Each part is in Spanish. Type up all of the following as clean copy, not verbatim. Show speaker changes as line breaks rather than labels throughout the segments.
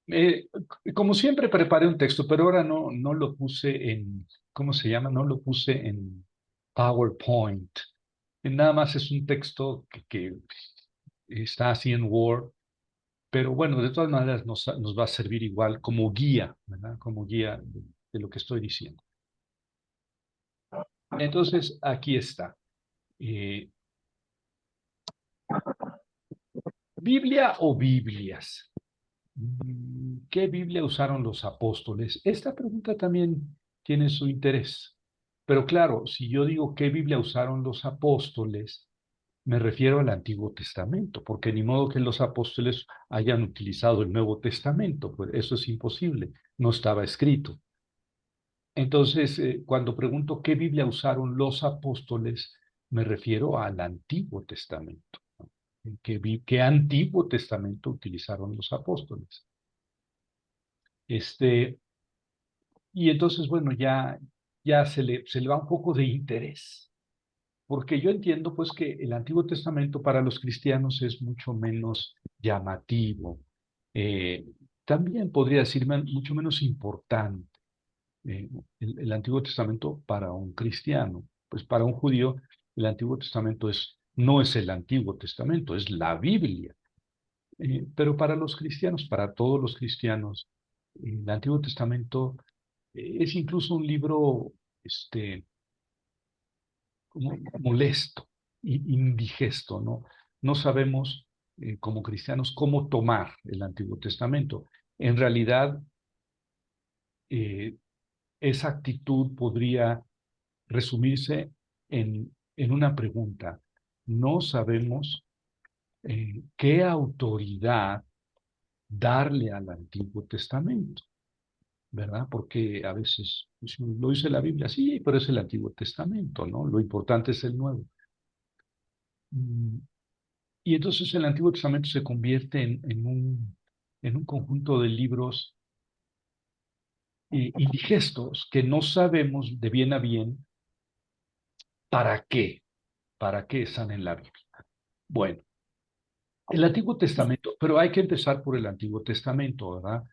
Eh, Como siempre preparé un texto, pero ahora no lo puse en, ¿cómo se llama? No lo puse en PowerPoint. Nada más es un texto que está así en Word, pero bueno, de todas maneras nos va a servir igual como guía, ¿verdad? Como guía de lo que estoy diciendo. Entonces, aquí está. Eh, ¿Biblia o Biblias? ¿Qué Biblia usaron los apóstoles? Esta pregunta también tiene su interés. Pero claro, si yo digo qué Biblia usaron los apóstoles, me refiero al Antiguo Testamento, porque ni modo que los apóstoles hayan utilizado el Nuevo Testamento, pues eso es imposible, no estaba escrito. Entonces, cuando pregunto qué Biblia usaron los apóstoles, me refiero al Antiguo Testamento. ¿No? ¿Qué Antiguo Testamento utilizaron los apóstoles? Este, y entonces, bueno, ya se le va un poco de interés, porque yo entiendo pues que el Antiguo Testamento para los cristianos es mucho menos llamativo, eh, también podría decir mucho menos importante el Antiguo Testamento para un cristiano. Pues para un judío el Antiguo Testamento no es el Antiguo Testamento, es la Biblia. Pero para los cristianos, para todos los cristianos, el Antiguo Testamento es incluso un libro como molesto, indigesto, ¿no? No sabemos como cristianos cómo tomar el Antiguo Testamento. En realidad, eh, esa actitud podría resumirse en una pregunta. No sabemos qué autoridad darle al Antiguo Testamento. ¿Verdad? Porque a veces pues, lo dice la Biblia, sí, pero es el Antiguo Testamento, ¿no? Lo importante es el Nuevo. Mm, Y entonces el Antiguo Testamento se convierte en un conjunto de libros indigestos que no sabemos de bien a bien para qué, para qué están en la Biblia. Bueno, el Antiguo Testamento, pero hay que empezar por el Antiguo Testamento, ¿verdad?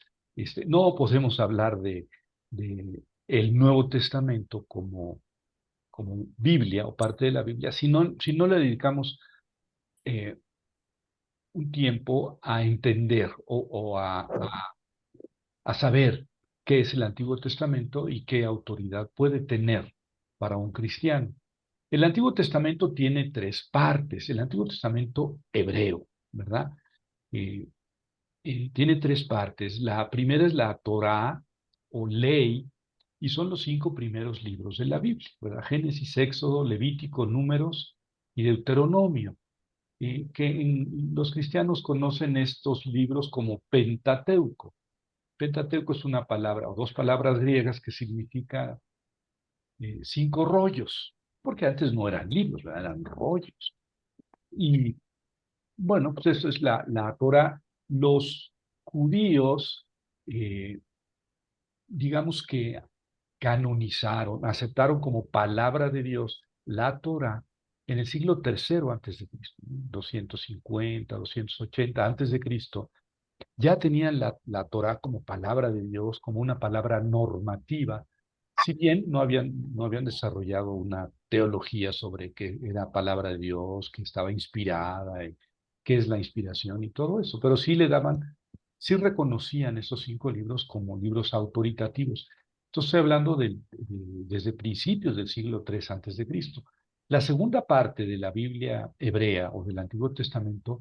No podemos hablar de el Nuevo Testamento como Biblia o parte de la Biblia, si no le dedicamos eh, un tiempo a entender o a saber qué es el Antiguo Testamento y qué autoridad puede tener para un cristiano. El Antiguo Testamento tiene tres partes. El Antiguo Testamento hebreo, ¿verdad? Eh, Tiene tres partes. La primera es la Torá o ley, y son los 5 primeros libros de la Biblia, ¿verdad? Génesis, Éxodo, Levítico, Números y Deuteronomio. Los cristianos conocen estos libros como Pentateuco. Pentateuco es una palabra o dos palabras griegas que significa 5 rollos, porque antes no eran libros, ¿verdad? Eran rollos. Y bueno, pues eso es la Torah. Los judíos, eh, digamos que canonizaron, aceptaron como palabra de Dios la Torah en el siglo tercero antes de Cristo, 250, 280 antes de Cristo. Ya tenían la Torá como palabra de Dios, como una palabra normativa, si bien no habían desarrollado una teología sobre qué era palabra de Dios, que estaba inspirada, y qué es la inspiración y todo eso, pero sí reconocían esos 5 libros como libros autoritativos. Entonces estoy hablando desde principios del siglo III antes de Cristo. La segunda parte de la Biblia hebrea o del Antiguo Testamento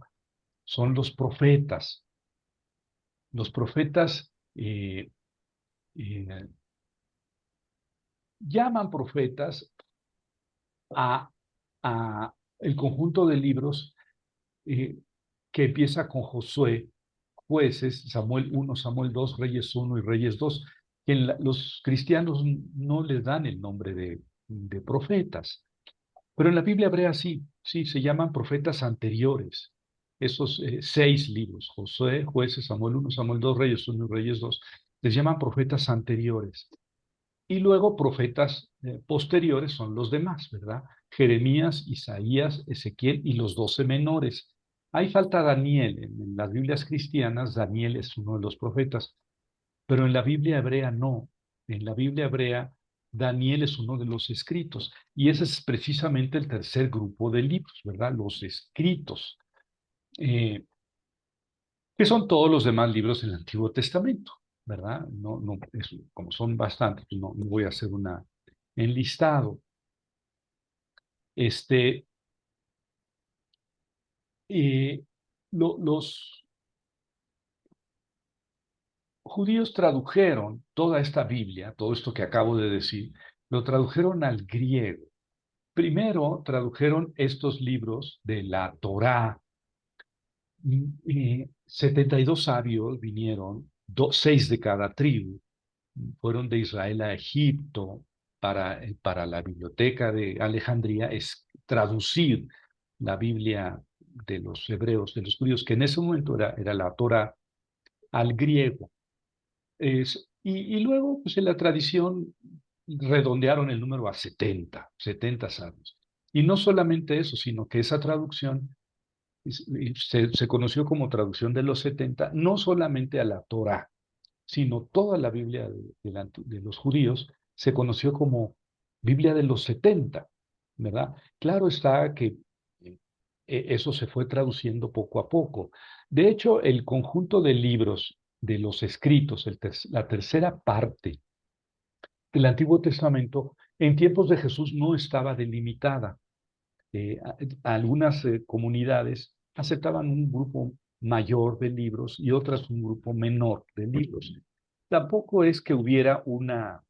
son los profetas. Los profetas eh, llaman profetas a, a el conjunto de libros eh, que empieza con Josué, Jueces, Samuel 1, Samuel 2, Reyes 1 y Reyes 2, que los cristianos no les dan el nombre de profetas, pero en la Biblia hebrea sí, sí, se llaman profetas anteriores. Esos 6 libros, Josué, Jueces, Samuel 1, Samuel 2, Reyes 1 y Reyes 2, les llaman profetas anteriores. Y luego profetas posteriores son los demás, ¿verdad? Jeremías, Isaías, Ezequiel y los 12 menores. Ahí falta Daniel. En las Biblias cristianas, Daniel es uno de los profetas, pero en la Biblia hebrea no. En la Biblia hebrea, Daniel es uno de los escritos. Y ese es precisamente el tercer grupo de libros, ¿verdad? Los escritos, que son todos los demás libros del Antiguo Testamento, ¿verdad? Como son bastantes, pues no voy a hacer una enlistado. Este, eh, los judíos tradujeron toda esta Biblia, todo esto que acabo de decir, lo tradujeron al griego. Primero tradujeron estos libros de la Torá. 72 sabios vinieron, 6 de cada tribu, fueron de Israel a Egipto para la biblioteca de Alejandría, es traducir la Biblia de los hebreos, de los judíos, que en ese momento era la Torá, al griego. Y luego, pues en la tradición, redondearon el número a 70 sabios. Y no solamente eso, sino que esa traducción se conoció como traducción de los 70, no solamente a la Torá, sino toda la Biblia de los judíos se conoció como Biblia de los 70, ¿verdad? Claro está que eso se fue traduciendo poco a poco. De hecho, el conjunto de libros de los escritos, la tercera parte del Antiguo Testamento, en tiempos de Jesús no estaba delimitada. Algunas comunidades aceptaban un grupo mayor de libros y otras un grupo menor de libros. Tampoco es que hubiera una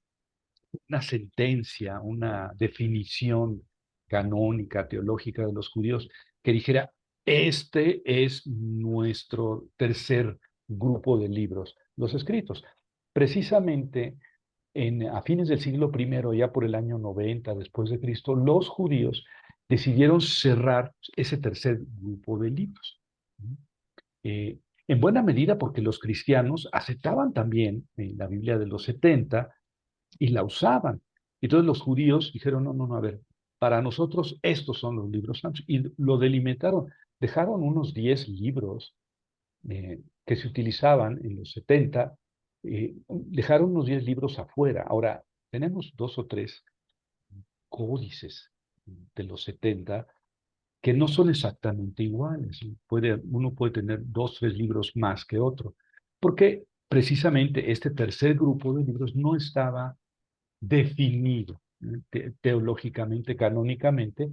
sentencia, una definición canónica, teológica de los judíos que dijera, este es nuestro tercer grupo de libros, los escritos. Precisamente a fines del siglo I, ya por el año 90 después de Cristo, los judíos decidieron cerrar ese tercer grupo de libros. Eh, en buena medida porque los cristianos aceptaban también la Biblia de los 70 y la usaban. Entonces los judíos dijeron, no, no, no, a ver, para nosotros estos son los libros santos. Y lo delimitaron. Dejaron unos 10 libros que se utilizaban en los 70, dejaron unos 10 libros afuera. Ahora, tenemos 2 o 3 códices de los 70 que no son exactamente iguales. Uno puede tener 2, 3 libros más que otro, porque precisamente este tercer grupo de libros no estaba definido teológicamente, canónicamente,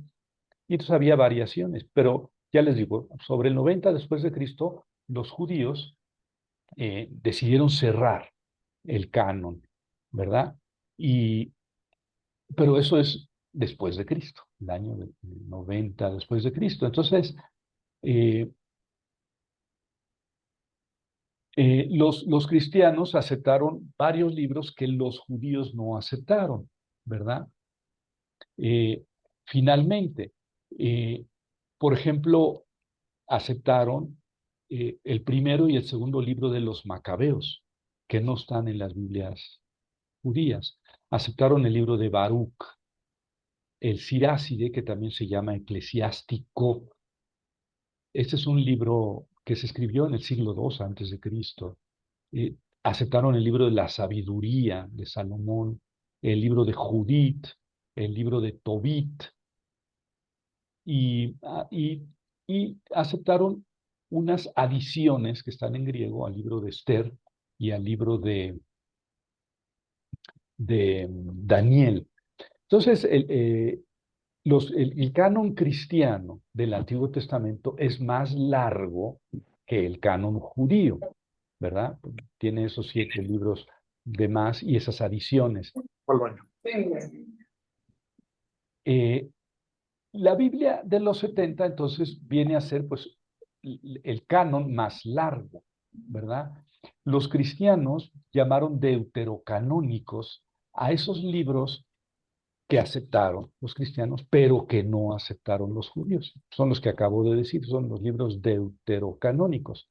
y entonces había variaciones, pero ya les digo, sobre el 90 después de Cristo, los judíos decidieron cerrar el canon, ¿verdad? Y, pero eso es después de Cristo, el año 90 después de Cristo. Entonces, eh, los cristianos aceptaron varios libros que los judíos no aceptaron, ¿verdad? Eh, Finalmente, eh, por ejemplo, aceptaron el primero y el segundo libro de los Macabeos, que no están en las Biblias judías. Aceptaron el libro de Baruch, el Siráside, que también se llama Eclesiástico. Este es un libro que se escribió en el siglo II antes de Cristo. Aceptaron el libro de la sabiduría de Salomón, el libro de Judith, el libro de Tobit, y, ah, y, y aceptaron unas adiciones que están en griego al libro de Esther y al libro de Daniel. Entonces, el canon cristiano del Antiguo Testamento es más largo que el canon judío, ¿verdad? Tiene esos 7 libros de más y esas adiciones.
Al baño.
Eh, La Biblia de los 70 entonces viene a ser pues el canon más largo, ¿verdad? Los cristianos llamaron deuterocanónicos a esos libros que aceptaron los cristianos, pero que no aceptaron los judíos. Son los que acabo de decir, son los libros deuterocanónicos.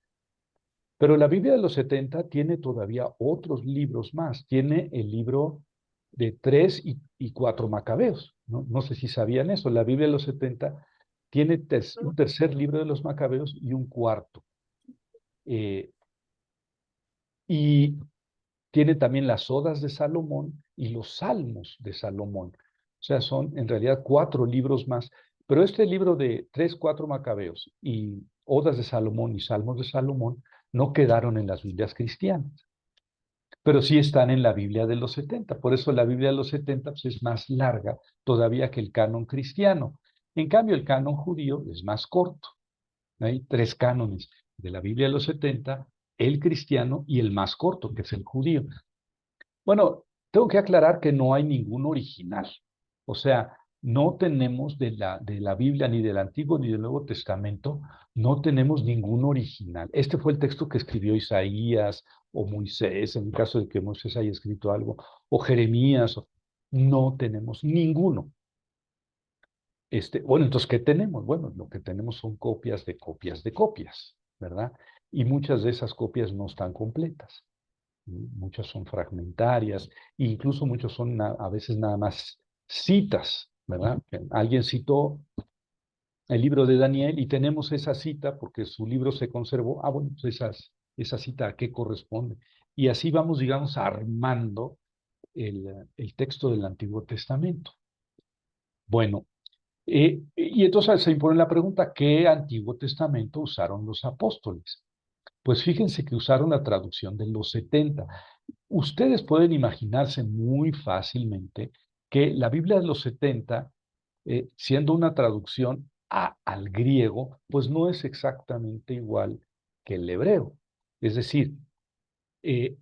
Pero la Biblia de los 70 tiene todavía otros libros más. Tiene el libro de 3 y 4 Macabeos. No sé si sabían eso. La Biblia de los 70 tiene un tercer libro de los Macabeos y un cuarto. Y tiene también las Odas de Salomón y los Salmos de Salomón. O sea, son en realidad 4 libros más. Pero este libro de 3, 4 Macabeos y Odas de Salomón y Salmos de Salomón no quedaron en las Biblias cristianas, pero sí están en la Biblia de los 70. Por eso la Biblia de los 70 pues, es más larga todavía que el canon cristiano. En cambio, el canon judío es más corto. Hay 3 cánones de la Biblia de los 70, el cristiano y el más corto, que es el judío. Bueno, tengo que aclarar que no hay ningún original. O sea, no tenemos de la Biblia, ni del Antiguo ni del Nuevo Testamento, no tenemos ningún original. Este fue el texto que escribió Isaías o Moisés, en el caso de que Moisés haya escrito algo, o Jeremías. No tenemos ninguno. Bueno, entonces, ¿qué tenemos? Bueno, lo que tenemos son copias de copias de copias, ¿verdad? Y muchas de esas copias no están completas. Muchas son fragmentarias, e incluso muchos son a veces nada más citas, ¿verdad? Alguien citó el libro de Daniel y tenemos esa cita porque su libro se conservó. Ah, bueno, pues esa cita a qué corresponde. Y así vamos, digamos, armando el texto del Antiguo Testamento. Bueno, y entonces se impone la pregunta, ¿qué Antiguo Testamento usaron los apóstoles? Pues fíjense que usaron la traducción de los 70. Ustedes pueden imaginarse muy fácilmente que la Biblia de los 70, siendo una traducción al griego, pues no es exactamente igual que el hebreo. Es decir, eh,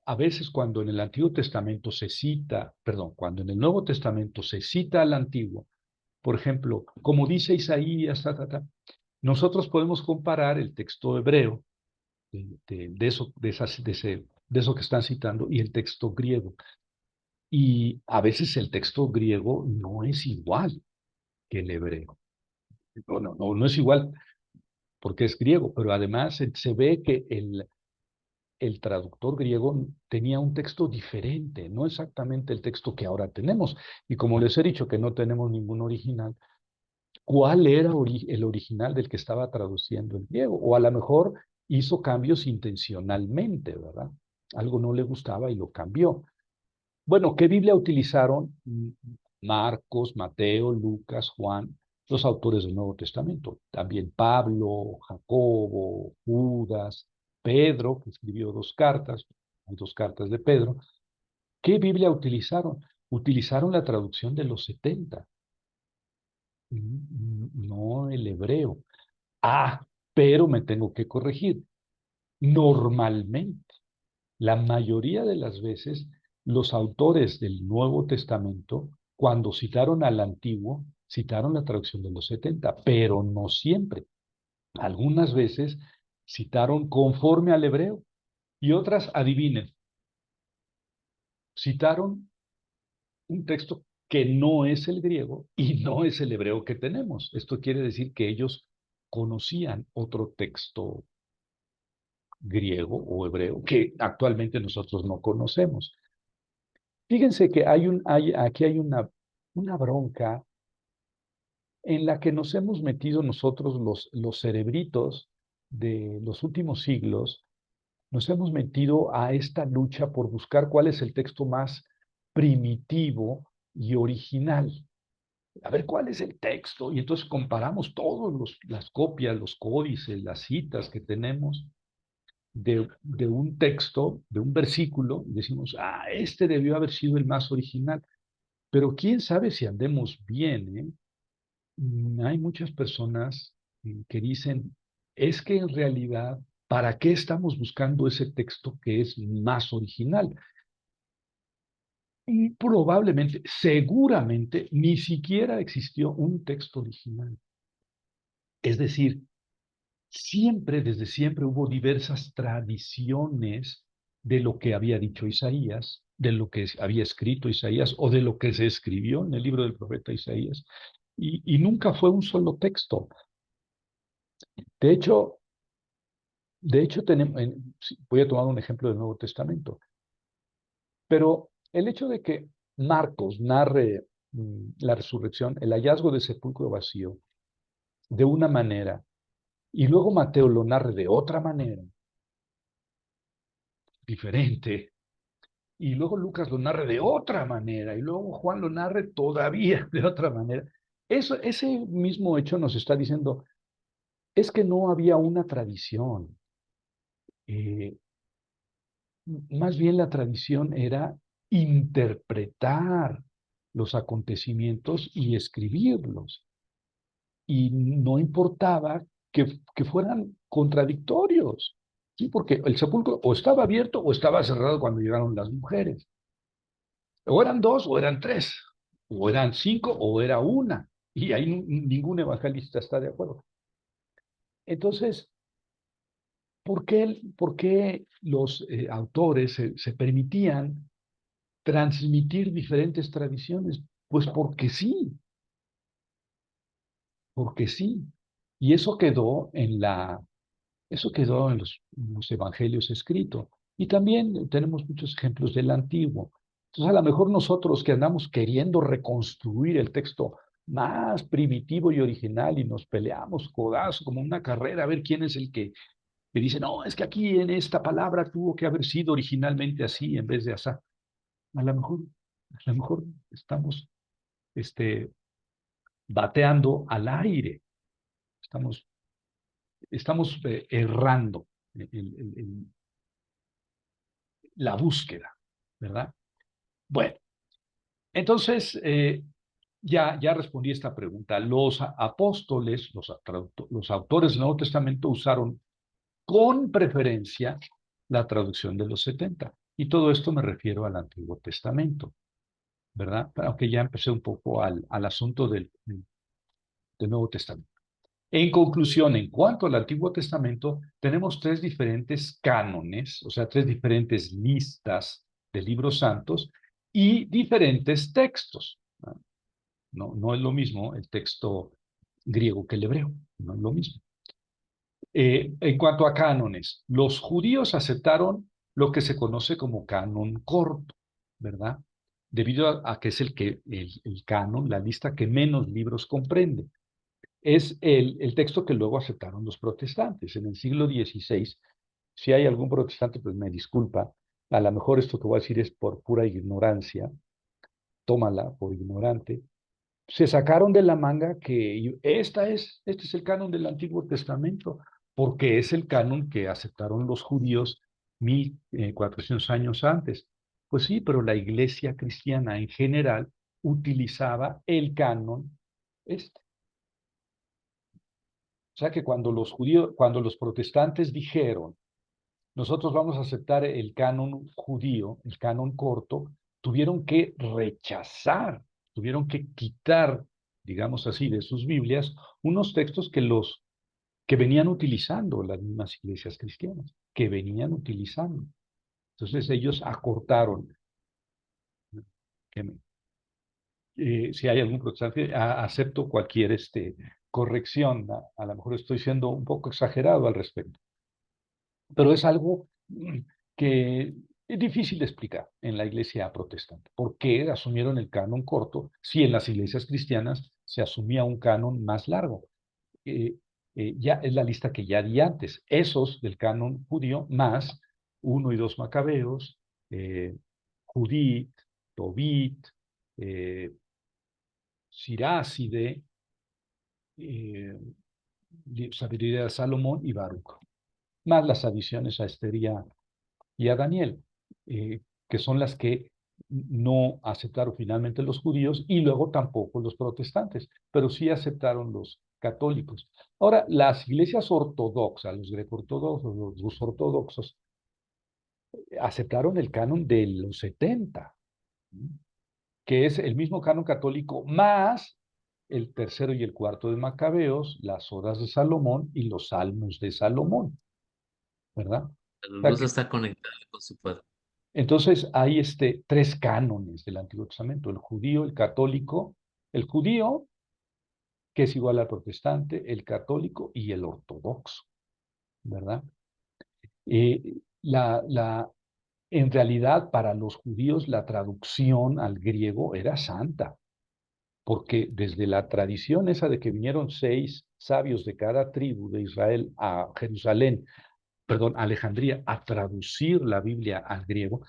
a veces cuando en el Antiguo Testamento se cita, perdón, cuando en el Nuevo Testamento se cita al Antiguo, por ejemplo, como dice Isaías, nosotros podemos comparar el texto hebreo de eso que están citando y el texto griego. Y a veces el texto griego no es igual que el hebreo. No es igual porque es griego, pero además se ve que el traductor griego tenía un texto diferente, no exactamente el texto que ahora tenemos. Y como les he dicho que no tenemos ningún original, ¿cuál era el original del que estaba traduciendo el griego? O a lo mejor hizo cambios intencionalmente, ¿verdad? Algo no le gustaba y lo cambió. Bueno, ¿qué Biblia utilizaron? Marcos, Mateo, Lucas, Juan, los autores del Nuevo Testamento. También Pablo, Jacobo, Judas, Pedro, que escribió 2 cartas, hay 2 cartas de Pedro. ¿Qué Biblia utilizaron? Utilizaron la traducción de los 70, no el hebreo. Ah, pero me tengo que corregir. Normalmente, la mayoría de las veces, los autores del Nuevo Testamento, cuando citaron al Antiguo, citaron la traducción de los 70, pero no siempre. Algunas veces citaron conforme al hebreo y otras, adivinen, citaron un texto que no es el griego y no es el hebreo que tenemos. Esto quiere decir que ellos conocían otro texto griego o hebreo que actualmente nosotros no conocemos. Fíjense que aquí hay una bronca en la que nos hemos metido nosotros los cerebritos de los últimos siglos, nos hemos metido a esta lucha por buscar cuál es el texto más primitivo y original. A ver cuál es el texto, y entonces comparamos todas las copias, los códices, las citas que tenemos de un texto, de un versículo, y decimos, este debió haber sido el más original. Pero quién sabe si andemos bien, ¿eh? Hay muchas personas que dicen, es que en realidad, ¿para qué estamos buscando ese texto que es más original? Y probablemente, seguramente, ni siquiera existió un texto original. Es decir, desde siempre hubo diversas tradiciones de lo que había dicho Isaías, de lo que había escrito Isaías o de lo que se escribió en el libro del profeta Isaías. Y nunca fue un solo texto. De hecho, voy a tomar un ejemplo del Nuevo Testamento, pero el hecho de que Marcos narre la resurrección, el hallazgo del sepulcro vacío, de una manera y luego Mateo lo narre de otra manera, diferente, y luego Lucas lo narre de otra manera, y luego Juan lo narre todavía de otra manera. Ese mismo hecho nos está diciendo, es que no había una tradición. Eh, Más bien la tradición era interpretar los acontecimientos y escribirlos. Y no importaba que fueran contradictorios, ¿sí? Porque el sepulcro o estaba abierto o estaba cerrado cuando llegaron las mujeres. O eran dos o eran tres, o eran cinco o era una. Y ahí ningún evangelista está de acuerdo. Entonces, por qué los autores se permitían transmitir diferentes tradiciones? Pues porque sí. Y eso quedó en los evangelios escritos. Y también tenemos muchos ejemplos del antiguo. Entonces, a lo mejor nosotros que andamos queriendo reconstruir el texto más primitivo y original y nos peleamos codazo como una carrera a ver quién es el que dice, no, es que aquí en esta palabra tuvo que haber sido originalmente así en vez de así. A lo mejor estamos este, bateando al aire, estamos, estamos errando en la búsqueda, ¿verdad? Bueno, entonces ya respondí esta pregunta. Los apóstoles, los autores del Nuevo Testamento usaron con preferencia la traducción de los 70. Y todo esto me refiero al Antiguo Testamento, ¿verdad? Aunque ya empecé un poco al asunto del Nuevo Testamento. En conclusión, en cuanto al Antiguo Testamento, tenemos tres diferentes cánones, o sea, tres diferentes listas de libros santos y diferentes textos. No es lo mismo el texto griego que el hebreo, no es lo mismo. En cuanto a cánones, los judíos aceptaron lo que se conoce como canon corto, ¿verdad? Debido a que es el canon, la lista que menos libros comprende. Es el texto que luego aceptaron los protestantes. En el siglo XVI, si hay algún protestante, pues me disculpa, a lo mejor esto que voy a decir es por pura ignorancia, tómala por ignorante, se sacaron de la manga que este es el canon del Antiguo Testamento, porque es el canon que aceptaron los judíos 1400 años antes. Pues sí, pero la iglesia cristiana en general utilizaba el canon este. O sea que cuando los protestantes dijeron, nosotros vamos a aceptar el canon judío, el canon corto, tuvieron que rechazar, tuvieron que quitar, digamos así, de sus Biblias unos textos que venían utilizando las mismas iglesias cristianas, que venían utilizando. Entonces ellos acortaron, si hay algún protestante, acepto cualquier corrección, a lo mejor estoy siendo un poco exagerado al respecto. Pero es algo que es difícil de explicar en la iglesia protestante. ¿Por qué asumieron el canon corto si en las iglesias cristianas se asumía un canon más largo? Ya es la lista que ya di antes. Esos del canon judío más 1 y 2 Macabeos, Judith, Tobit, eh, Siráside, eh, Sabiduría de Salomón y Baruch. Más las adiciones a Esther y a Daniel, que son las que no aceptaron finalmente los judíos y luego tampoco los protestantes, pero sí aceptaron los católicos. Ahora, las iglesias ortodoxas, los greco-ortodoxos, los ortodoxos, aceptaron el canon de los 70, que es el mismo canon católico más el tercero y el cuarto de Macabeos, las horas de Salomón y los salmos de Salomón, ¿verdad?
La
O sea
luz está conectada con su padre.
entonces hay tres cánones del Antiguo Testamento, el judío, el católico, el judío, que es igual al protestante, el católico y el ortodoxo, ¿verdad? Eh, la, la, en realidad, para los judíos, la traducción al griego era santa. porque desde la tradición esa de que vinieron 6 sabios de cada tribu de Israel a Jerusalén, perdón, a Alejandría, a traducir la Biblia al griego,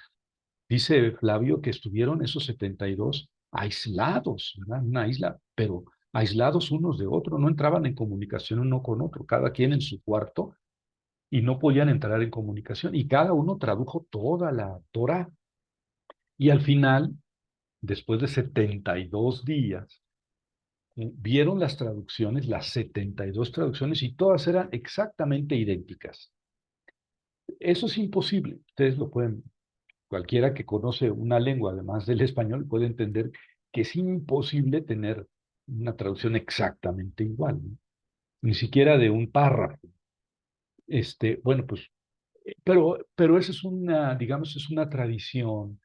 dice Flavio que estuvieron esos 72 aislados, ¿verdad? Una isla, pero aislados unos de otros, no entraban en comunicación uno con otro, cada quien en su cuarto, y no podían entrar en comunicación, y cada uno tradujo toda la Torá. Y al final, después de 72 días, vieron las traducciones, las 72 traducciones, y todas eran exactamente idénticas. Eso es imposible. Ustedes lo pueden, cualquiera que conoce una lengua, además del español, puede entender que es imposible tener una traducción exactamente igual, ¿no? Ni siquiera de un párrafo. Bueno, pues, pero esa es una, digamos, es una tradición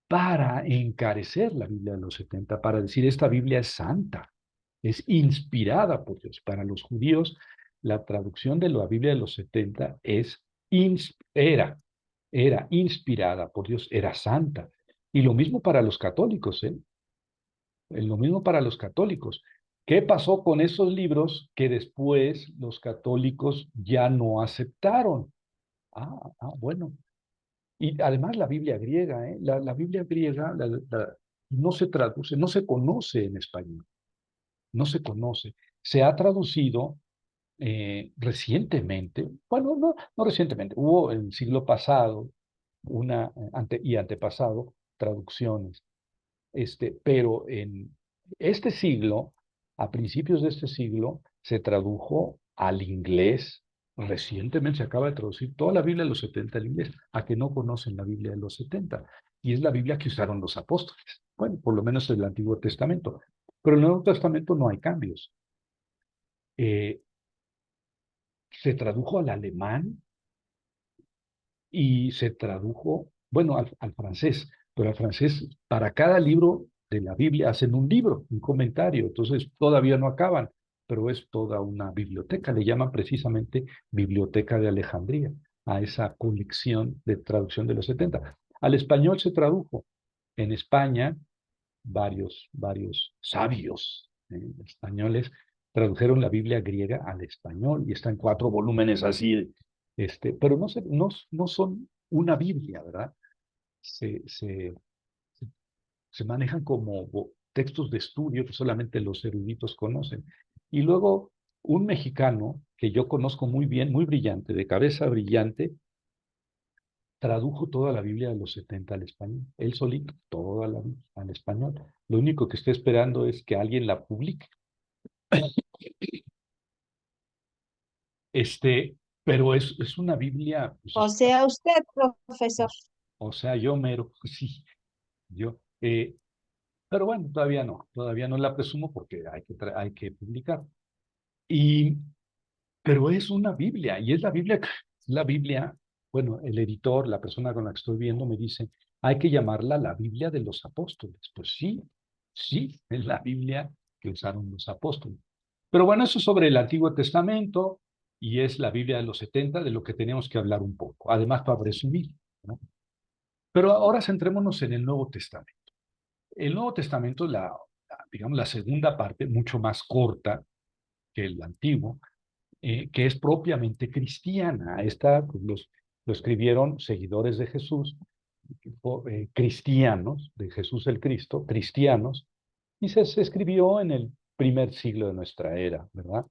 para encarecer la Biblia de los 70, para decir esta Biblia es santa, es inspirada por Dios. Para los judíos, la traducción de la Biblia de los 70 era inspirada por Dios, era santa. Y lo mismo para los católicos, ¿eh? Lo mismo para los católicos. ¿Qué pasó con esos libros que después los católicos ya no aceptaron? Bueno, y además la Biblia griega, ¿eh? La Biblia griega no se traduce, no se conoce en español, no se conoce. Se ha traducido recientemente, bueno, no recientemente, hubo en el siglo pasado y antepasado traducciones, pero en este siglo, a principios de este siglo, se tradujo al inglés. Recientemente se acaba de traducir toda la Biblia de los 70 al inglés, a que no conocen la Biblia de los 70. Y es la Biblia que usaron los apóstoles. Bueno, por lo menos en el Antiguo Testamento. Pero en el Nuevo Testamento no hay cambios. Eh, Se tradujo al alemán y se tradujo, bueno, al francés, pero al francés, para cada libro de la Biblia hacen un libro, un comentario, entonces todavía no acaban, pero es toda una biblioteca, le llaman precisamente Biblioteca de Alejandría, a esa colección de traducción de los 70. Al español se tradujo. En España, varios sabios españoles tradujeron la Biblia griega al español y está en 4 volúmenes así, pero no son una Biblia, ¿verdad? Se, se, se manejan como textos de estudio que solamente los eruditos conocen. Y luego un mexicano que yo conozco muy bien, muy brillante, de cabeza brillante, tradujo toda la Biblia de los 70 al español. Él solito, toda la Biblia al español. Lo único que está esperando es que alguien la publique. Este, pero es una Biblia, pues,
O sea, usted, profesor.
o sea, yo mero, sí, yo. Pero bueno, todavía no la presumo porque hay que publicar. Y, pero es una Biblia, y la Biblia, bueno, el editor, la persona con la que estoy viendo, me dice, hay que llamarla la Biblia de los apóstoles. Pues sí, sí, es la Biblia que usaron los apóstoles. Pero bueno, eso es sobre el Antiguo Testamento, y es la Biblia de los 70 de lo que tenemos que hablar un poco, además para presumir, ¿no? Pero ahora centrémonos en el Nuevo Testamento. El Nuevo Testamento, digamos, la segunda parte, mucho más corta que el Antiguo, que es propiamente cristiana. Esta pues, lo escribieron seguidores de Jesús, cristianos, de Jesús el Cristo, cristianos, y se escribió en el primer siglo de nuestra era, ¿verdad?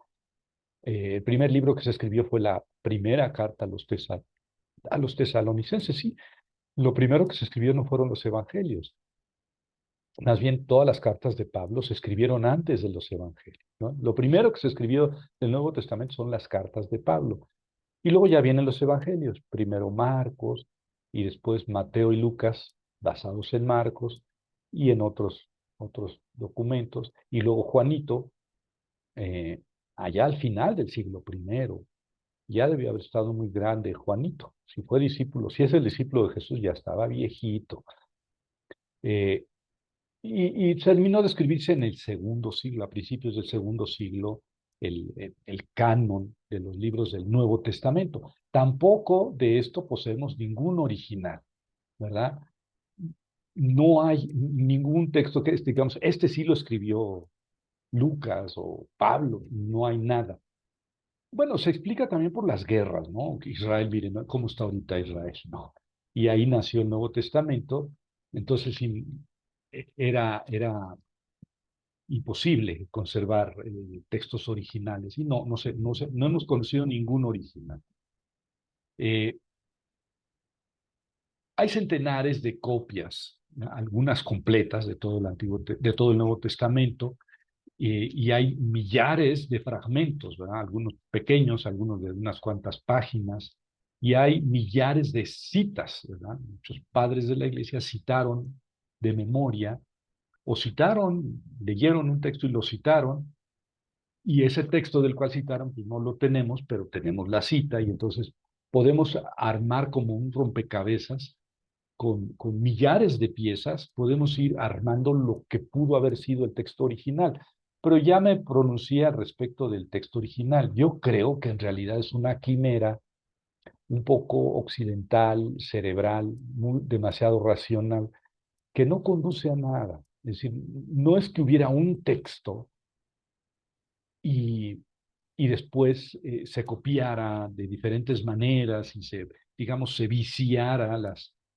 El primer libro que se escribió fue la primera carta a los tesalonicenses, sí. Lo primero que se escribió no fueron los evangelios. Más bien, todas las cartas de Pablo se escribieron antes de los evangelios, ¿no? Lo primero que se escribió del Nuevo Testamento son las cartas de Pablo. Y luego ya vienen los evangelios, primero Marcos y después Mateo y Lucas, basados en Marcos y en otros documentos. Y luego Juanito, eh, allá al final del siglo primero, ya debió haber estado muy grande Juanito. Si fue discípulo, si es el discípulo de Jesús, ya estaba viejito. Eh, y terminó de escribirse en el segundo siglo, a principios del segundo siglo, el canon de los libros del Nuevo Testamento. Tampoco de esto poseemos ningún original, ¿verdad? no hay ningún texto que, digamos, este sí lo escribió Lucas o Pablo, no hay nada. Bueno, se explica también por las guerras, ¿no? Que Israel, miren, ¿no? ¿Cómo está ahorita Israel? No. Y ahí nació el Nuevo Testamento, entonces sí, era imposible conservar textos originales, y no hemos conocido ningún original. Eh, Hay centenares de copias, ¿no? Algunas completas de todo de todo el Nuevo Testamento, y hay millares de fragmentos, ¿verdad? Algunos pequeños, algunos de unas cuantas páginas, y hay millares de citas, ¿verdad? Muchos padres de la iglesia citaron de memoria, o citaron, leyeron un texto y lo citaron, y ese texto del cual citaron, pues no lo tenemos, pero tenemos la cita, y entonces podemos armar como un rompecabezas con millares de piezas, podemos ir armando lo que pudo haber sido el texto original. Pero ya me pronuncié al respecto del texto original. Yo creo que en realidad es una quimera un poco occidental, cerebral, demasiado racional, que no conduce a nada. Es decir, no es que hubiera un texto y, y después se copiara de diferentes maneras y digamos, se viciara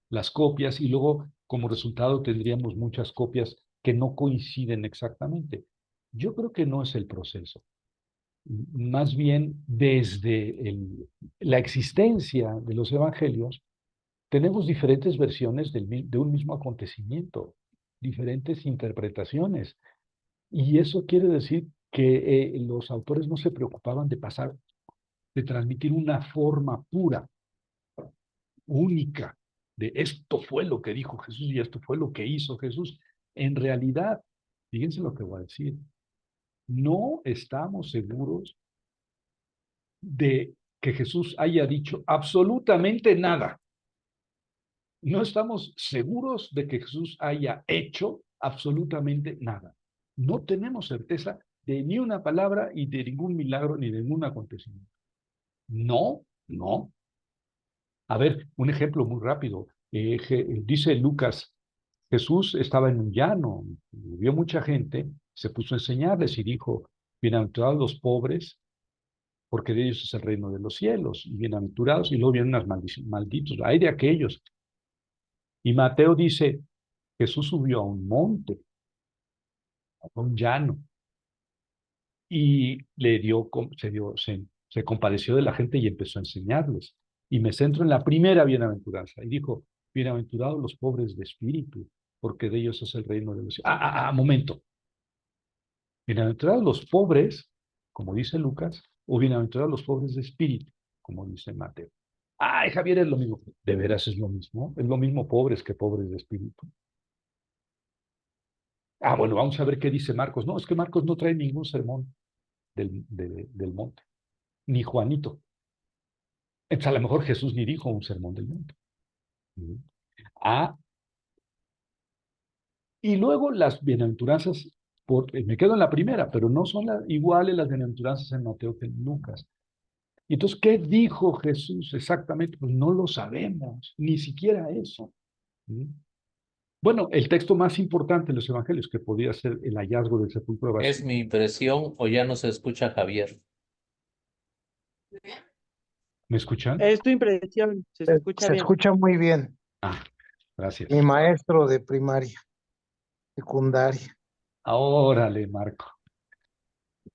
las copias, y luego como resultado tendríamos muchas copias que no coinciden exactamente. Yo creo que no es el proceso. Más bien, desde la existencia de los evangelios, tenemos diferentes versiones de un mismo acontecimiento, diferentes interpretaciones. Y eso quiere decir que los autores no se preocupaban de transmitir una forma pura, única, de esto fue lo que dijo Jesús y esto fue lo que hizo Jesús. En realidad, fíjense lo que voy a decir, no estamos seguros de que Jesús haya dicho absolutamente nada. No estamos seguros de que Jesús haya hecho absolutamente nada. No tenemos certeza de ni una palabra y de ningún milagro ni de ningún acontecimiento. No, no. A ver, un ejemplo muy rápido. Dice Lucas, Jesús estaba en un llano, vio mucha gente, se puso a enseñarles y dijo, bienaventurados los pobres, porque de ellos es el reino de los cielos, y bienaventurados, y luego vienen unas malditos, hay de aquellos. Y Mateo dice, Jesús subió a un monte, a un llano, y se compadeció de la gente y empezó a enseñarles. Y me centro en la primera bienaventuranza. Y dijo, bienaventurados los pobres de espíritu, porque de ellos es el reino de los cielos. Momento. Bienaventurados los pobres, como dice Lucas, o bienaventurados los pobres de espíritu, como dice Mateo. Ay, Javier, es lo mismo. ¿De veras es lo mismo? Es lo mismo pobres que pobres de espíritu. Bueno, vamos a ver qué dice Marcos. No, es que Marcos no trae ningún sermón del monte, ni Juanito. Entonces, a lo mejor Jesús ni dijo un sermón del monte. Y luego las bienaventuranzas, me quedo en la primera, pero no son iguales las bienaventuranzas en Mateo que en Lucas. Y entonces, ¿qué dijo Jesús exactamente? Pues no lo sabemos, ni siquiera eso. Bueno, el texto más importante de los evangelios, que podía ser el hallazgo del sepulcro vacío.
¿Es mi impresión o ya no se escucha a Javier?
¿Me escuchan?
Es tu impresión, se escucha
Se
bien.
escucha muy bien.
Gracias.
Mi maestro de primaria, secundaria.
Órale, Marco.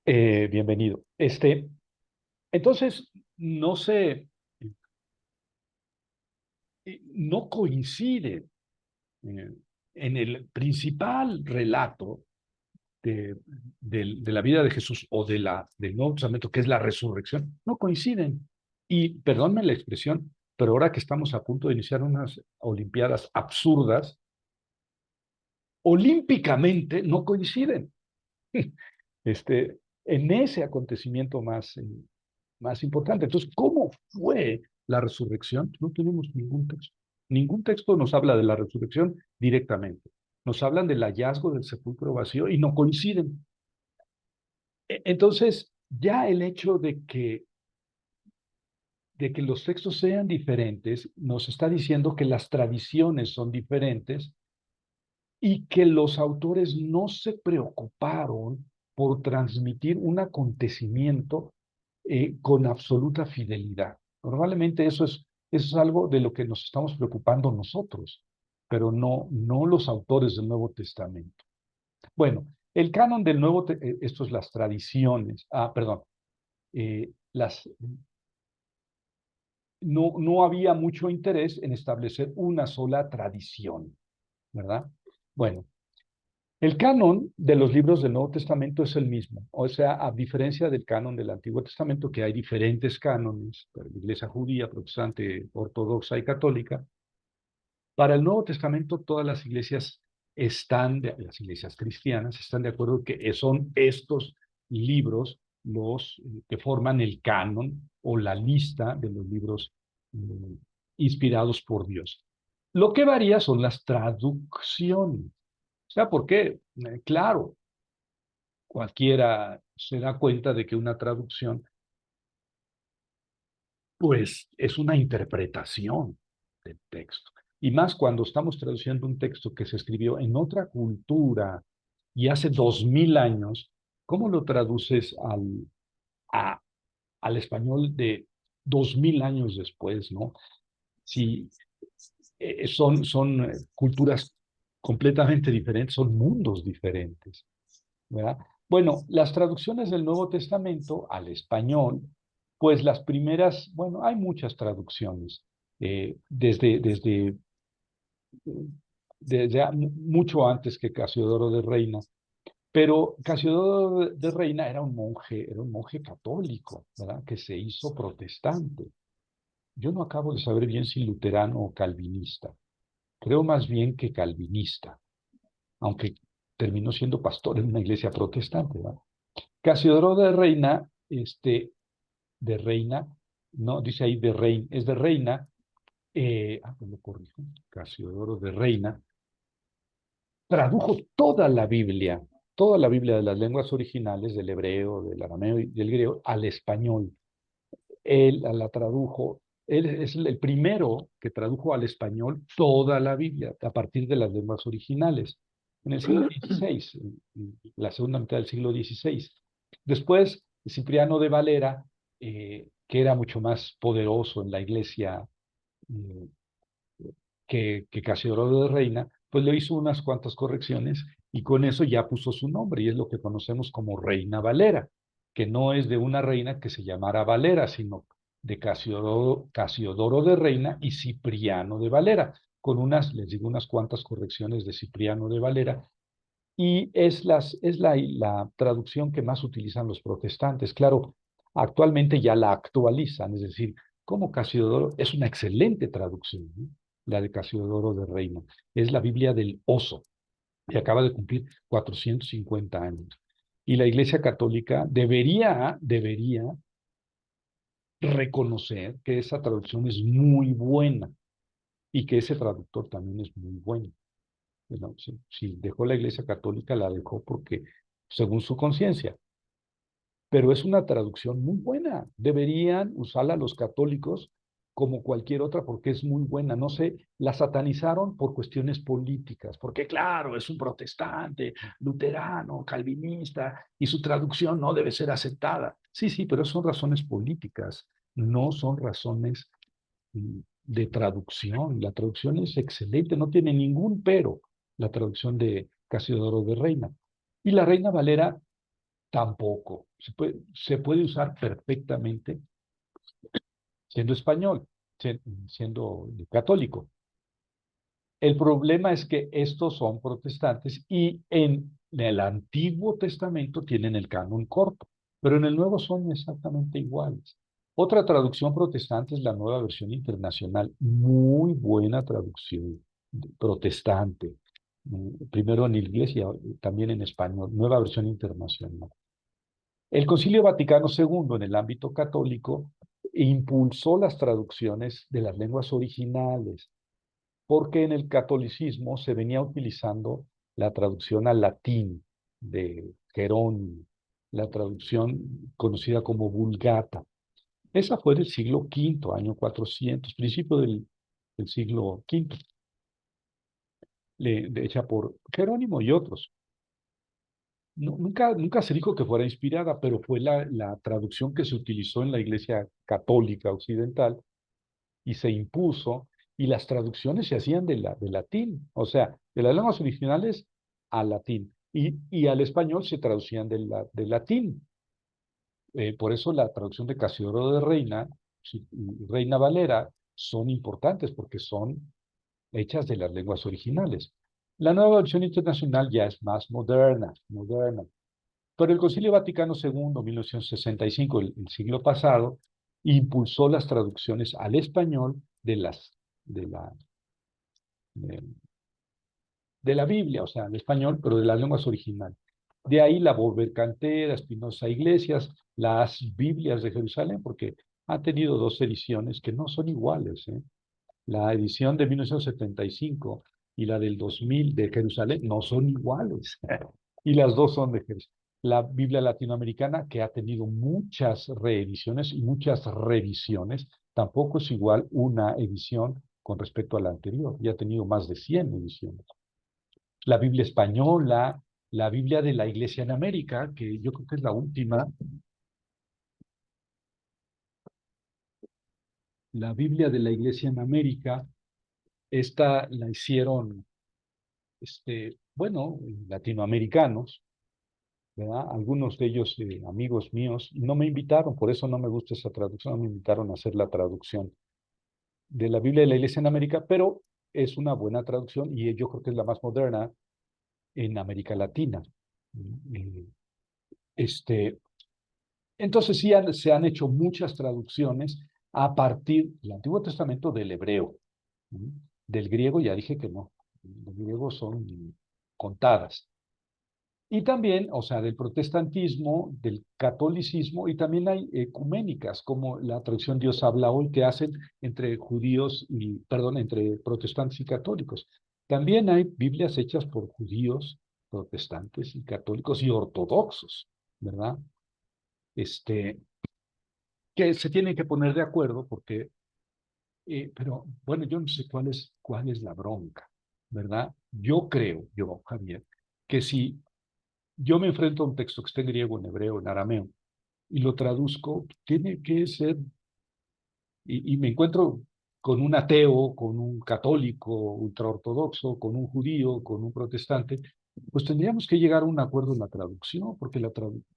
Bienvenido. Entonces, no coincide en el principal relato de la vida de Jesús o del Nuevo Testamento, que es la resurrección, no coinciden. Y perdónme la expresión, pero ahora que estamos a punto de iniciar unas Olimpiadas absurdas, olímpicamente no coinciden. En ese acontecimiento más importante. Entonces, ¿cómo fue la resurrección? No tenemos ningún texto. Ningún texto nos habla de la resurrección directamente. Nos hablan del hallazgo del sepulcro vacío y no coinciden. Entonces, ya el hecho de que los textos sean diferentes nos está diciendo que las tradiciones son diferentes y que los autores no se preocuparon por transmitir un acontecimiento con absoluta fidelidad. Probablemente eso es algo de lo que nos estamos preocupando nosotros, pero no los autores del Nuevo Testamento. Bueno, el canon del esto es las tradiciones, perdón, no había mucho interés en establecer una sola tradición, ¿verdad? Bueno, el canon de los libros del Nuevo Testamento es el mismo, o sea, a diferencia del canon del Antiguo Testamento, que hay diferentes cánones para la Iglesia judía, protestante, ortodoxa y católica. Para el Nuevo Testamento, todas las iglesias las iglesias cristianas están de acuerdo que son estos libros los que forman el canon o la lista de los libros inspirados por Dios. Lo que varía son las traducciones. O sea, ¿por qué? Claro, cualquiera se da cuenta de que una traducción, pues, es una interpretación del texto. Y más cuando estamos traduciendo un texto que se escribió en otra cultura y hace 2000 años, ¿cómo lo traduces al español de 2000 años después, ¿no? Si son culturas completamente diferentes, son mundos diferentes, ¿verdad? Bueno, las traducciones del Nuevo Testamento al español, pues las primeras, bueno, hay muchas traducciones, desde mucho antes que Casiodoro de Reina, pero Casiodoro de Reina era un monje católico, ¿verdad? Que se hizo protestante. Yo no acabo de saber bien si luterano o calvinista. Creo más bien que calvinista, aunque terminó siendo pastor en una iglesia protestante, ¿verdad? Casiodoro de Reina, no, dice ahí de Reina, es de Reina, me lo corrijo, Casiodoro de Reina, tradujo toda la Biblia de las lenguas originales, del hebreo, del arameo y del griego, al español. Él la tradujo, él es el primero que tradujo al español toda la Biblia, a partir de las lenguas originales, en el siglo XVI, en la segunda mitad del siglo XVI. Después, Cipriano de Valera, que era mucho más poderoso en la iglesia eh, que Casiodoro de Reina, pues le hizo unas cuantas correcciones y con eso ya puso su nombre y es lo que conocemos como Reina Valera, que no es de una reina que se llamara Valera, sino de Casiodoro de Reina y Cipriano de Valera, con les digo, unas cuantas correcciones de Cipriano de Valera, y es la traducción que más utilizan los protestantes. Claro, actualmente ya la actualizan, es decir, como Casiodoro es una excelente traducción, ¿no? La de Casiodoro de Reina. Es la Biblia del oso y acaba de cumplir 450 años. Y la Iglesia Católica debería reconocer que esa traducción es muy buena y que ese traductor también es muy bueno. Bueno, si dejó la Iglesia Católica, la dejó porque, según su conciencia, pero es una traducción muy buena. Deberían usarla los católicos como cualquier otra porque es muy buena. No sé, la satanizaron por cuestiones políticas, porque claro, es un protestante, luterano, calvinista, y su traducción no debe ser aceptada. Sí, sí, pero son razones políticas, no son razones de traducción. La traducción es excelente, no tiene ningún pero la traducción de Casiodoro de Reina. Y la Reina Valera tampoco. Se puede usar perfectamente siendo español, siendo católico. El problema es que estos son protestantes y en el Antiguo Testamento tienen el canon corto, pero en el Nuevo son exactamente iguales. Otra traducción protestante es la Nueva Versión Internacional, muy buena traducción protestante, primero en inglés y también en español, Nueva Versión Internacional. El Concilio Vaticano II, en el ámbito católico, impulsó las traducciones de las lenguas originales, porque en el catolicismo se venía utilizando la traducción al latín de Jerónimo, la traducción conocida como Vulgata. Esa fue del siglo V, año 400, principio del siglo V. hecha por Jerónimo y otros. Nunca se dijo que fuera inspirada, pero fue la traducción que se utilizó en la Iglesia Católica Occidental y se impuso, y las traducciones se hacían del latín, o sea, de las lenguas originales al latín, y al español se traducían del latín. Por eso la traducción de Casiodoro de Reina y Reina Valera son importantes, porque son hechas de las lenguas originales. La nueva versión internacional ya es más moderna. Pero el Concilio Vaticano II, 1965, el siglo pasado, impulsó las traducciones al español de, de la Biblia, o sea, en español, pero de las lenguas originales. De ahí la Cantera, Espinosa Iglesias, las Biblias de Jerusalén, porque ha tenido dos ediciones que no son iguales, ¿eh? La edición de 1975 y la del 2000 de Jerusalén no son iguales. Y las dos son de Jerusalén. La Biblia latinoamericana, que ha tenido muchas reediciones y muchas revisiones, tampoco es igual una edición con respecto a la anterior. Ya ha tenido más de 100 ediciones. La Biblia española, la Biblia de la Iglesia en América, que yo creo que es la última. La Biblia de la Iglesia en América, esta la hicieron bueno, latinoamericanos, ¿verdad? Algunos de ellos, amigos míos, no me invitaron, por eso no me gusta esa traducción, no me invitaron a hacer la traducción de la Biblia de la Iglesia en América, pero es una buena traducción y yo creo que es la más moderna en América Latina. Eh, Este, entonces sí se han hecho muchas traducciones a partir del Antiguo Testamento del hebreo. Del griego ya dije que no, del griego son contadas. Y también, o sea, del protestantismo, del catolicismo, y también hay ecuménicas, como la traducción Dios habla hoy, que hacen entre judíos y, perdón, entre protestantes y católicos. También hay Biblias hechas por judíos, protestantes y católicos y ortodoxos, ¿verdad? Que se tienen que poner de acuerdo porque, pero bueno, yo no sé cuál es la bronca, ¿verdad? Yo creo, Javier, que si yo me enfrento a un texto que esté en griego, en hebreo, en arameo, y lo traduzco, tiene que ser, y me encuentro con un ateo, con un católico ultraortodoxo, con un judío, con un protestante, pues tendríamos que llegar a un acuerdo en la traducción, porque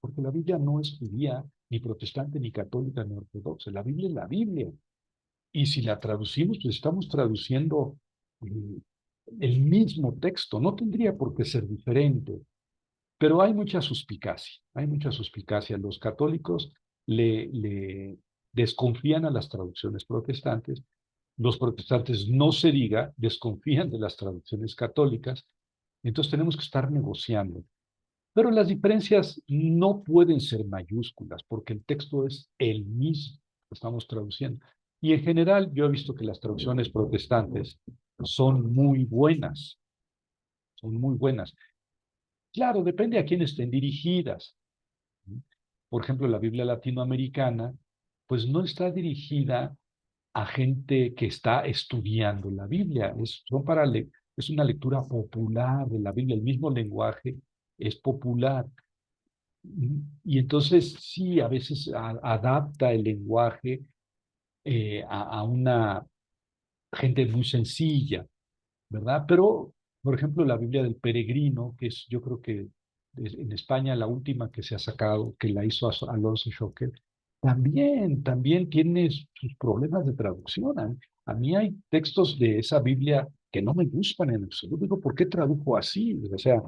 porque la Biblia no es judía, ni protestante, ni católica, ni ortodoxa. La Biblia es la Biblia. Y si la traducimos, pues estamos traduciendo eh, el mismo texto. No tendría por qué ser diferente. Pero hay mucha suspicacia, hay mucha suspicacia. Los católicos le desconfían a las traducciones protestantes, los protestantes, no se diga, desconfían de las traducciones católicas, entonces tenemos que estar negociando. Pero las diferencias no pueden ser mayúsculas, porque el texto es el mismo que estamos traduciendo. Y en general yo he visto que las traducciones protestantes son muy buenas, son muy buenas. Claro, depende a quién estén dirigidas. Por ejemplo, la Biblia latinoamericana, pues no está dirigida a gente que está estudiando la Biblia, es una lectura popular de la Biblia, el mismo lenguaje es popular. Y entonces sí, a veces adapta el lenguaje a una gente muy sencilla, ¿verdad? Pero, por ejemplo, la Biblia del Peregrino, que es, yo creo que en España la última que se ha sacado, que la hizo Alonso Schocker, también tiene sus problemas de traducción. A mí hay textos de esa Biblia que no me gustan en absoluto. Digo, ¿por qué tradujo así? O sea,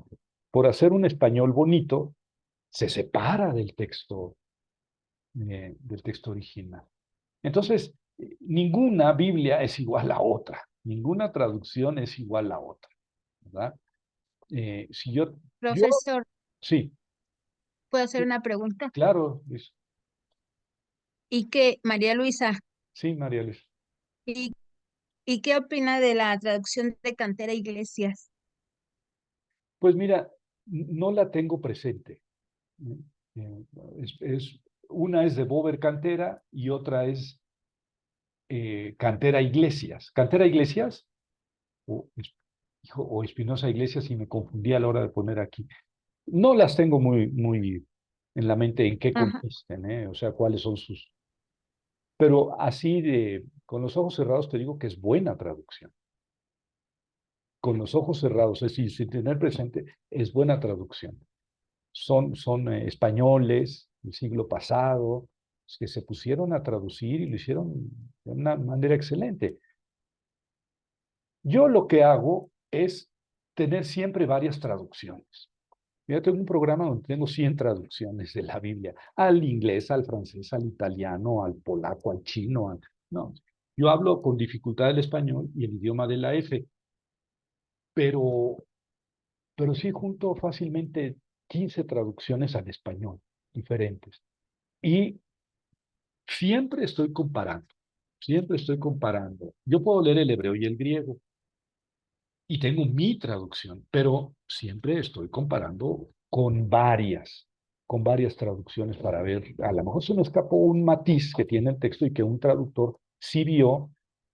por hacer un español bonito, se separa del texto original. Entonces, ninguna Biblia es igual a otra, ninguna traducción es igual a otra, ¿verdad? Si yo,
Profesor,
sí,
¿puedo hacer una pregunta?
claro, Luis,
¿Y qué, María Luisa,
sí, María Luis.
y, y qué opina de la traducción de Cantera Iglesias?
Pues mira, no la tengo presente. ¿No? Eh, una es de Bober Cantera y otra es Cantera Iglesias. ¿Cantera Iglesias? o Espinosa Iglesias, y me confundí a la hora de poner aquí. No las tengo muy en la mente en qué
Ajá.
consisten, o sea, cuáles son sus... Pero así con los ojos cerrados te digo que es buena traducción. Con los ojos cerrados, es decir, sin tener presente, es buena traducción. Son españoles del siglo pasado que se pusieron a traducir y lo hicieron de una manera excelente. Yo lo que hago es tener siempre varias traducciones. Yo tengo un programa donde tengo 100 traducciones de la Biblia, al inglés, al francés, al italiano, al polaco, al chino. No, yo hablo con dificultad el español y el idioma de la F, pero, pero sí junto fácilmente 15 traducciones al español diferentes. Y siempre estoy comparando, siempre estoy comparando. Yo puedo leer el hebreo y el griego, y tengo mi traducción, pero siempre estoy comparando con varias traducciones para ver, a lo mejor se me escapó un matiz que tiene el texto y que un traductor sí vio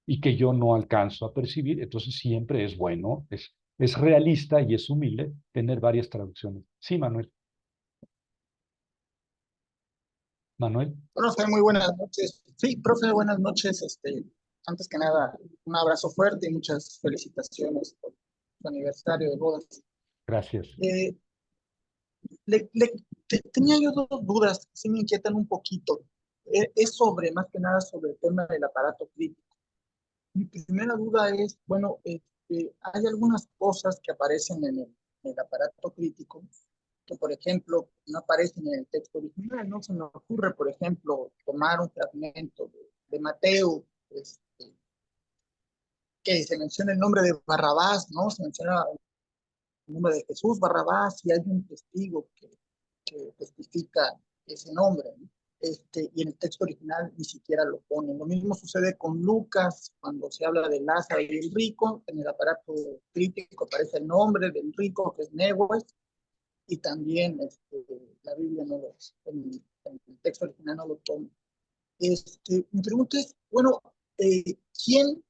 y que yo no alcanzo a percibir, entonces siempre es bueno, es realista y es humilde tener varias traducciones. Sí, Manuel. Manuel.
Profe, muy buenas noches. Sí, profe, buenas noches. Antes que nada, un abrazo fuerte y muchas felicitaciones por su aniversario de bodas.
Gracias.
Tenía yo dos dudas que sí me inquietan un poquito. Es sobre, más que nada, sobre el tema del aparato crítico. Mi primera duda es, bueno, hay algunas cosas que aparecen en el aparato crítico que, por ejemplo, no aparecen en el texto original, ¿no? Se me ocurre, por ejemplo, tomar un fragmento de Mateo, que se menciona el nombre de Barrabás, ¿no? Se menciona el nombre de Jesús Barrabás y hay un testigo que testifica ese nombre, ¿no? Y en el texto original ni siquiera lo ponen. Lo mismo sucede con Lucas, cuando se habla de Lázaro y el rico, en el aparato crítico aparece el nombre del rico, que es Newes, y también la Biblia no lo, en el texto original no lo toma. Mi pregunta es, bueno, ¿quién?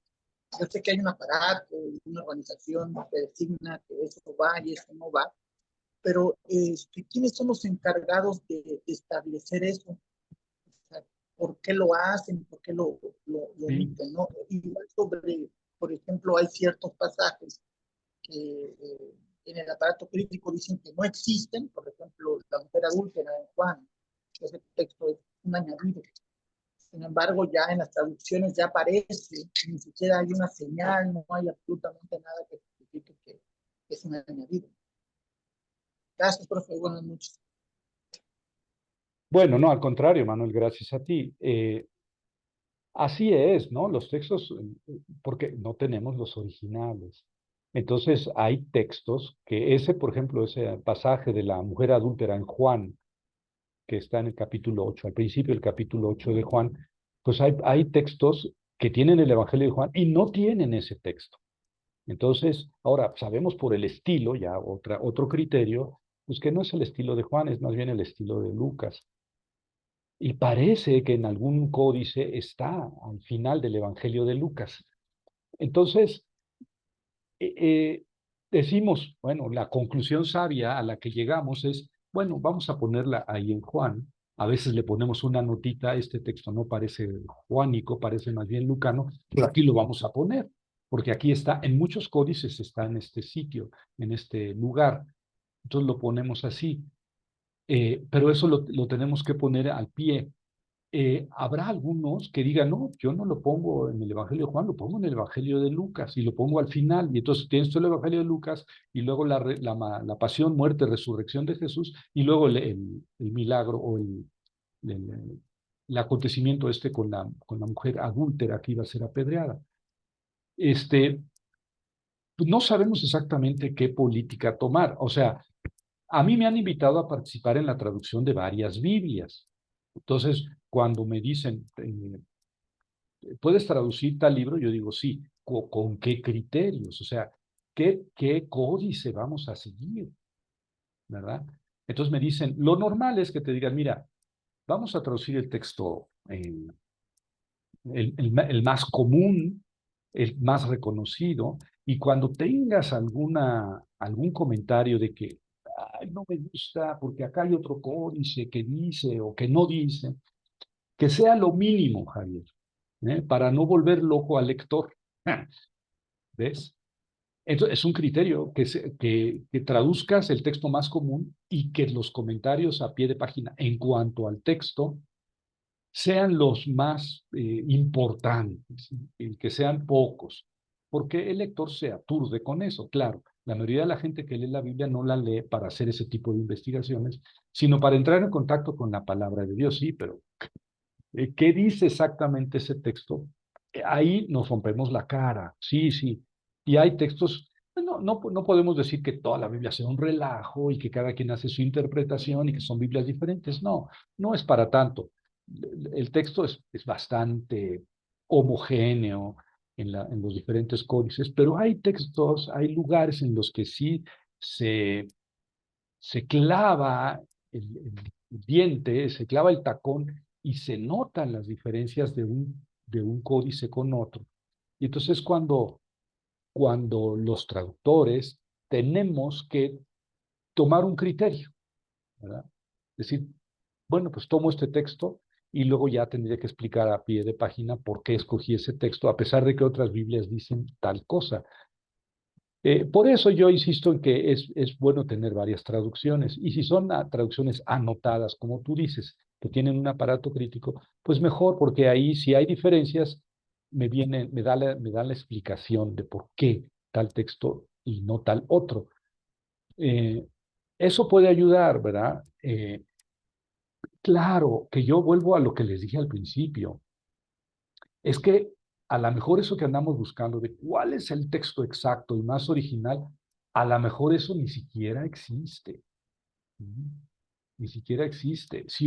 Yo sé que hay un aparato, una organización que designa que eso va y eso no va, pero ¿quiénes son los encargados de establecer eso? O sea, ¿por qué lo hacen? ¿Por qué lo omiten? ¿No? Igual sobre, por ejemplo, hay ciertos pasajes que en el aparato crítico dicen que no existen, por ejemplo, la mujer adúltera en Juan, que ese texto es un añadido. Sin embargo, ya en las traducciones ya aparece, ni siquiera hay una señal, no hay absolutamente nada que justifique que es un añadido. Gracias, profe. Buenas noches.
Bueno, no, al contrario, Manuel, gracias a ti. Así es, ¿no? Los textos, porque no tenemos los originales. Entonces, hay textos que por ejemplo, ese pasaje de la mujer adúltera en Juan, que está en el capítulo 8, al principio del capítulo 8 de Juan, pues hay textos que tienen el Evangelio de Juan y no tienen ese texto. Entonces, ahora sabemos por el estilo, ya otro criterio, pues que no es el estilo de Juan, es más bien el estilo de Lucas. Y parece que en algún códice está al final del Evangelio de Lucas. Entonces, decimos, bueno, la conclusión sabia a la que llegamos es, bueno, vamos a ponerla ahí en Juan. A veces le ponemos una notita, este texto no parece juánico, parece más bien lucano, pero aquí lo vamos a poner, porque aquí está, en muchos códices está en este sitio, en este lugar. Entonces lo ponemos así. Pero eso lo tenemos que poner al pie. Habrá algunos que digan, no, yo no lo pongo en el Evangelio de Juan, lo pongo en el Evangelio de Lucas y lo pongo al final. Y entonces tienes todo el Evangelio de Lucas y luego la pasión, muerte, resurrección de Jesús y luego el milagro o el acontecimiento con la mujer adúltera que iba a ser apedreada. No sabemos exactamente qué política tomar. O sea, a mí me han invitado a participar en la traducción de varias Biblias. Entonces, cuando me dicen, ¿puedes traducir tal libro? Yo digo, sí. ¿Con qué criterios? O sea, ¿qué códice vamos a seguir? ¿Verdad? Entonces me dicen, lo normal es que te digan, mira, vamos a traducir el texto, el más común, el más reconocido, Y cuando tengas algún comentario de que, ay, no me gusta porque acá hay otro códice que dice o que no dice, que sea lo mínimo, Javier, para no volver loco al lector. ¿Ves? Entonces, es un criterio que traduzcas el texto más común y que los comentarios a pie de página en cuanto al texto sean los más importantes, y que sean pocos, porque el lector se aturde con eso. Claro, la mayoría de la gente que lee la Biblia no la lee para hacer ese tipo de investigaciones, sino para entrar en contacto con la palabra de Dios. Sí, pero ¿qué dice exactamente ese texto? Ahí nos rompemos la cara, sí, sí. Y hay textos, no podemos decir que toda la Biblia sea un relajo y que cada quien hace su interpretación y que son Biblias diferentes. No, no es para tanto. El texto es bastante homogéneo en los diferentes códices, pero hay textos, hay lugares en los que sí se, se clava el diente, se clava el tacón y se notan las diferencias de un códice con otro. Y entonces cuando los traductores tenemos que tomar un criterio, ¿verdad? Es decir, bueno, pues tomo este texto y luego ya tendría que explicar a pie de página por qué escogí ese texto, a pesar de que otras Biblias dicen tal cosa. Por eso yo insisto en que es bueno tener varias traducciones. Y si son traducciones anotadas, como tú dices, que tienen un aparato crítico, pues mejor, porque ahí si hay diferencias, me da la explicación de por qué tal texto y no tal otro. Eso puede ayudar, ¿verdad? Claro que yo vuelvo a lo que les dije al principio. Es que a lo mejor eso que andamos buscando de cuál es el texto exacto y más original, a lo mejor eso ni siquiera existe. Ni siquiera existe. Si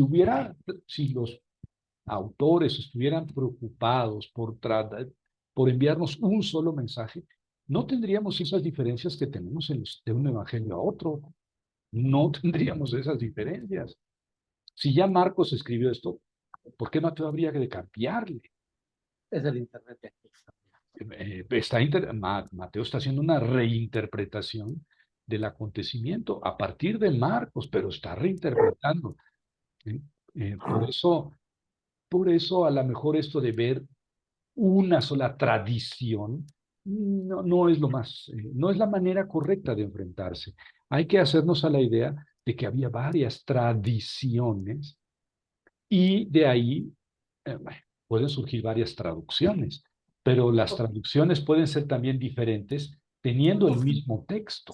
los autores estuvieran preocupados por enviarnos un solo mensaje, no tendríamos esas diferencias que tenemos de un evangelio a otro. No tendríamos esas diferencias. Si ya Marcos escribió esto, ¿por qué Mateo habría de cambiarle?
Es el internet.
Mateo está haciendo una reinterpretación del acontecimiento a partir de Marcos, pero está reinterpretando. ¿Sí? Por eso a lo mejor esto de ver una sola tradición no es no es la manera correcta de enfrentarse. Hay que hacernos a la idea de que había varias tradiciones y de ahí bueno, pueden surgir varias traducciones, pero las traducciones pueden ser también diferentes teniendo el mismo texto.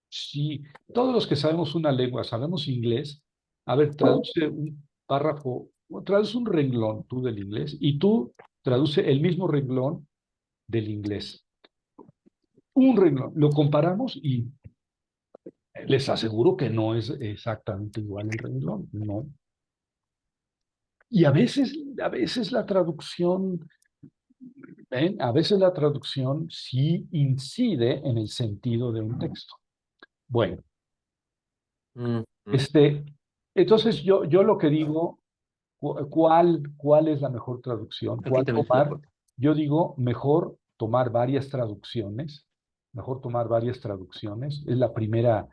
Si todos los que sabemos una lengua, sabemos inglés, a ver, traduce un párrafo, traduce un renglón tú del inglés y tú traduce el mismo renglón del inglés. Un renglón, lo comparamos y les aseguro que no es exactamente igual el renglón, no. Y a veces la traducción, ¿ven? A veces la traducción sí incide en el sentido de un texto. Bueno, entonces yo lo que digo, ¿cuál es la mejor traducción? ¿Cuál tomar? Yo digo, mejor tomar varias traducciones, es la primera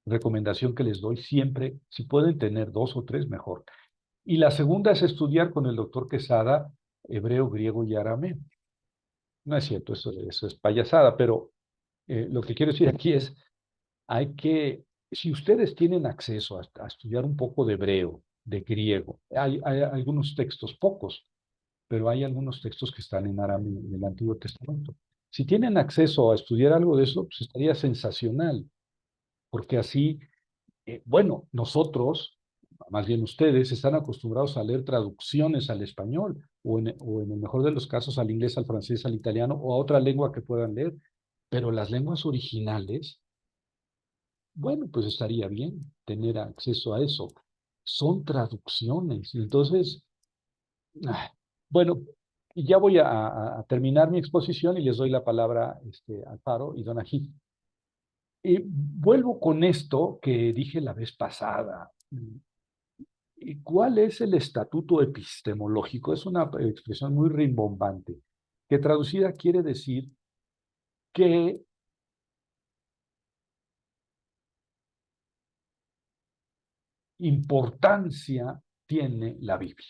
recomendación que les doy siempre. Si pueden tener 2 o 3, mejor. Y la segunda es estudiar con el doctor Quesada hebreo, griego y arameo. No es cierto, eso es payasada, pero lo que quiero decir aquí es, si ustedes tienen acceso a estudiar un poco de hebreo, de griego, hay algunos textos, pocos, pero hay algunos textos que están en arameo, en el Antiguo Testamento. Si tienen acceso a estudiar algo de eso, pues estaría sensacional, porque así, bueno, nosotros, más bien ustedes, están acostumbrados a leer traducciones al español, o en el mejor de los casos al inglés, al francés, al italiano, o a otra lengua que puedan leer, pero las lenguas originales, bueno, pues estaría bien tener acceso a eso. Son traducciones. Entonces, bueno, y ya voy a terminar mi exposición y les doy la palabra a Amparo y Don Ají. Vuelvo con esto que dije la vez pasada. ¿Cuál es el estatuto epistemológico? Es una expresión muy rimbombante, que traducida quiere decir qué importancia tiene la Biblia.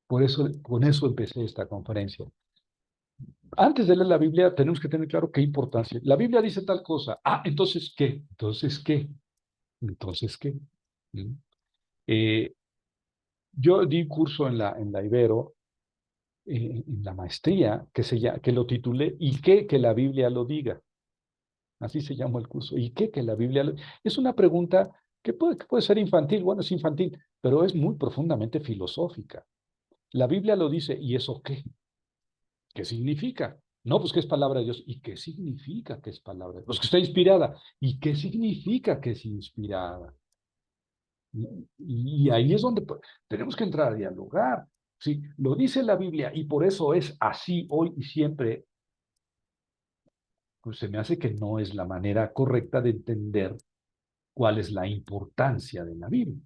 Por eso, con eso empecé esta conferencia. Antes de leer la Biblia, tenemos que tener claro qué importancia. La Biblia dice tal cosa. Ah, entonces, ¿qué? Entonces, ¿qué? Entonces, ¿qué? ¿Mm? Yo di curso en la Ibero, en la maestría, que lo titulé ¿Y qué que la Biblia lo diga? Así se llama el curso. ¿Y qué que la Biblia lo diga? Es una pregunta que puede ser infantil, bueno, es infantil, pero es muy profundamente filosófica. La Biblia lo dice, ¿y eso qué? ¿Qué significa? No, pues que es palabra de Dios. ¿Y qué significa que es palabra de Dios? Pues que está inspirada. ¿Y qué significa que es inspirada? Y ahí es donde tenemos que entrar a dialogar. Sí, lo dice la Biblia y por eso es así hoy y siempre. Pues se me hace que no es la manera correcta de entender cuál es la importancia de la Biblia.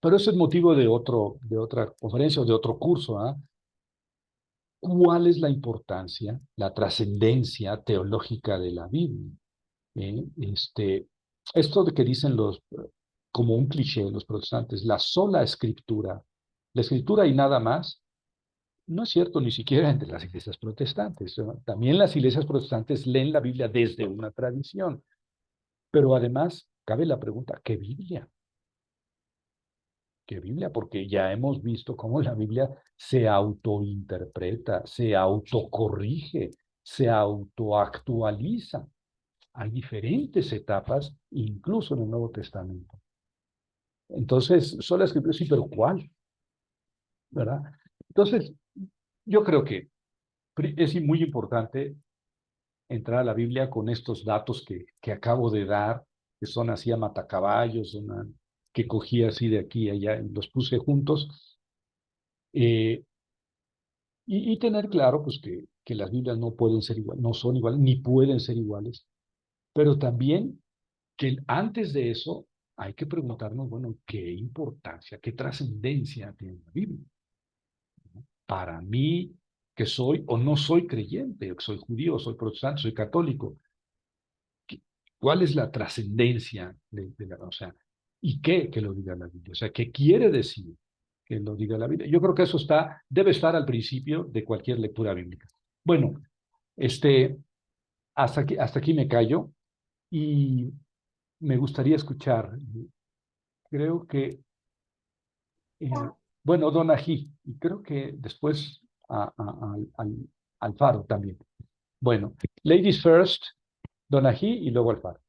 Pero ese es motivo de otra conferencia o de otro curso, ¿ah? ¿Cuál es la importancia, la trascendencia teológica de la Biblia? ¿Eh? Esto de que dicen como un cliché los protestantes, la sola escritura, la escritura y nada más, no es cierto ni siquiera entre las iglesias protestantes, ¿no? También las iglesias protestantes leen la Biblia desde una tradición, pero además cabe la pregunta, ¿qué Biblia? ¿Qué Biblia? Porque ya hemos visto cómo la Biblia se autointerpreta, se autocorrige, se autoactualiza. Hay diferentes etapas, incluso en el Nuevo Testamento. Entonces, sola escritura, sí, pero ¿cuál? ¿Verdad? Entonces, yo creo que es muy importante entrar a la Biblia con estos datos que acabo de dar, que son así a matacaballos, que cogí así de aquí y allá y los puse juntos, eh, y tener claro pues, que las Biblias no pueden ser iguales, no son iguales, ni pueden ser iguales, pero también que antes de eso hay que preguntarnos, bueno, ¿qué importancia, qué trascendencia tiene la Biblia? Para mí, que soy o no soy creyente, que soy judío, soy protestante, soy católico, ¿cuál es la trascendencia o sea, y qué que lo diga la Biblia? O sea, ¿qué quiere decir que lo diga la Biblia? Yo creo que eso debe estar al principio de cualquier lectura bíblica. Bueno, hasta aquí me callo y me gustaría escuchar, creo que, eh, bueno, Don Ají, y creo que después Alfaro también. Bueno, ladies first, Don Ají y luego Alfaro.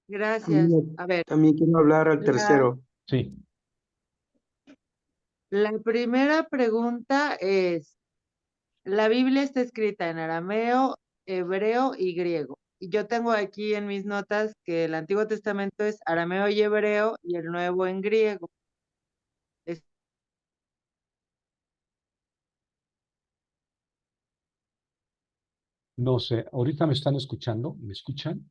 Gracias. A ver,
También quiero hablar al
la,
tercero.
Sí.
la primera pregunta es, la Biblia está escrita en arameo, hebreo y griego. Y yo tengo aquí en mis notas que el Antiguo Testamento es arameo y hebreo y el Nuevo en griego. Es-
No sé, ahorita me están escuchando, ¿me escuchan?